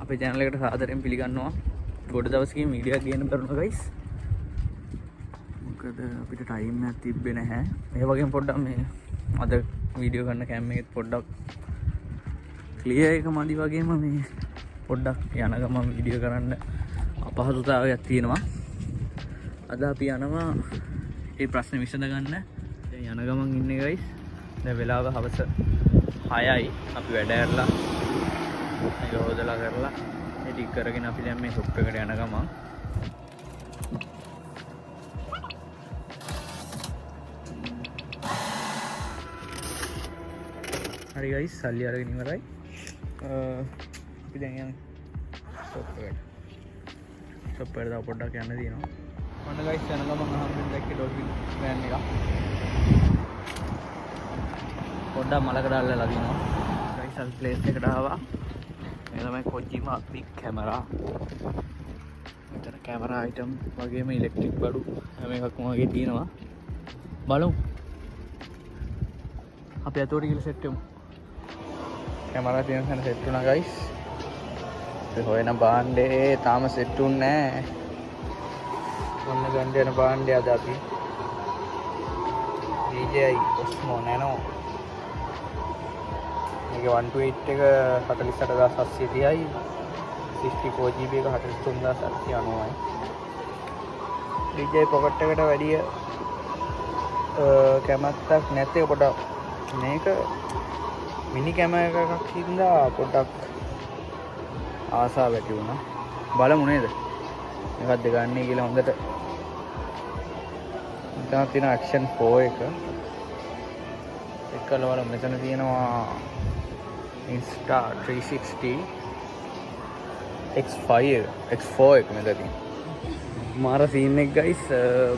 අපේ channel එකට සාදරයෙන් පිළිගන්නවා. ගොඩ දවසකින් වීඩියෝ එකක් ගේන්න බැරුණා guys. මොකද අපිට ටයිම් එකක් තිබ්බේ නැහැ. ඒ වගේම පොඩ්ඩක් මේ අද වීඩියෝ කරන කැම් එකෙත් පොඩ්ඩක් ක්ලියර් එක මදි වගේම මේ පොඩ්ඩක් යන ගමන් වීඩියෝ කරන්න අපහසුතාවයක් තියෙනවා. අද අපි යනවා ඒ ප්‍රශ්නේ විසඳ ගන්න. දැන් යන ගමන් ඉන්නේ guys. දැන් වෙලාව හවස 6යි. අපි වැඩ ඇරලා ඒක හොදලා කරලා ඒ ටික කරගෙන අපි දැන් මේ ෂොප් එකට යන ගමන් හරි guys සල්ලි අරගෙන ඉවරයි. අපි දැන් යන්නේ ෂොප් එකට. ෂොප් එකට තව පොඩ්ඩක් යන්න තියෙනවා. ඔන්න guys යන ගමන් අහම්බෙන් දැක්කේ ඩොල්ෆින් වෑන් එක. පොඩ්ඩක් මලකට අල්ලලා දිනවා. guys අපි ප්ලේස් එකට ආවා. මේ තමයි Kojima big camera. මෙතන කැමරා අයිටම් වගේම ඉලෙක්ට්‍රික් බඩු හැම එකක්ම වගේ තියෙනවා. බලමු. අපි අතෝට ගිහලා සෙට් වෙමු. කැමරා තියෙන තැන සෙට් වුණා guys. අපි හොයන භාණ්ඩේ තාම සෙට් වුන්නේ නැහැ. ඔන්න ගන්න යන භාණ්ඩය අද අපි DJI Osmo Nano. මේක 128 එක 48730යි 64GB එක 43790යි. DJI Pocket එකට වැඩිය කැමැත්තක් නැති එක පොඩක් මේක මිනි කැමරා එකක් හින්දා පොඩක් ආසාව ඇති වුණා. බලමු නේද? මේකත් දෙගන්නේ කියලා හොඳට. මෙතන තියෙන Action 4 එක. එක්කලා බලමු. මෙතන තියෙනවා Insta 360 X5 X4 එක මෙතන. මාර සීන් එක guys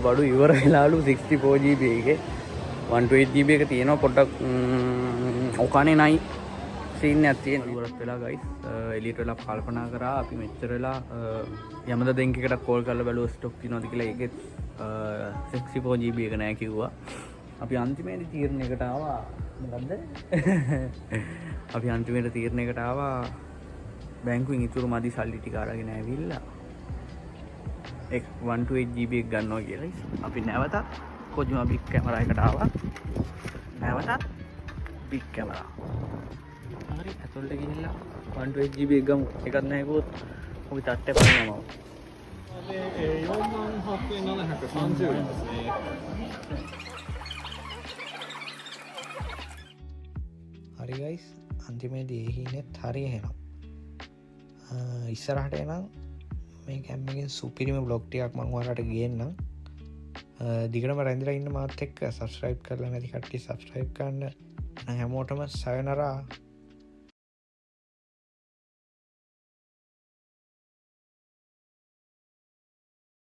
බඩු ඉවර වෙලාලු 64GB එකේ 128GB එක තියෙනවා පොඩ්ඩක් ඔකනේ නයි සීන් එකක් තියෙනවා. ඉවරත් වෙලා guys එලියට වෙලා කල්පනා කරා අපි මෙච්චර වෙලා යමද දෙන්කකට කෝල් කරලා බැලුවා ස්ටොක් තියෙනවද කියලා. ඒකෙත් 64GB එක නෑ කිව්වා. අපි අන්තිමේදී තීරණයකට ආවා මොකද්ද? අපි අන්තිමේට තීරණයකට ආවා බැංකුවෙන් ඉතුරු මදි සල්ලි ටික අරගෙන ඇවිල්ලා 128GB එක ගන්නවා කියලා. අපි නැවතත් Kojima big camera එකට ආවා. නැවතත් big camera. හරි ඇතුළට ගිහිල්ලා 128GB එක ගමු. එකක් නැහැ කිව්වොත් අපි තට්ටේ බලනවා. හරි guys අන්තිමේදී එහිනෙත් හරි එහෙනම් ඉස්සරහට එනම් මේ කැම් එකෙන් සුපිරිම බ්ලොග් ටිකක් මම ඔයාලට ගේන්නම්. දිගටම රැඳිලා ඉන්න මාත් එක්ක subscribe කරලා නැති කට්ටිය subscribe කරන්න. හැමෝටම සයනරා.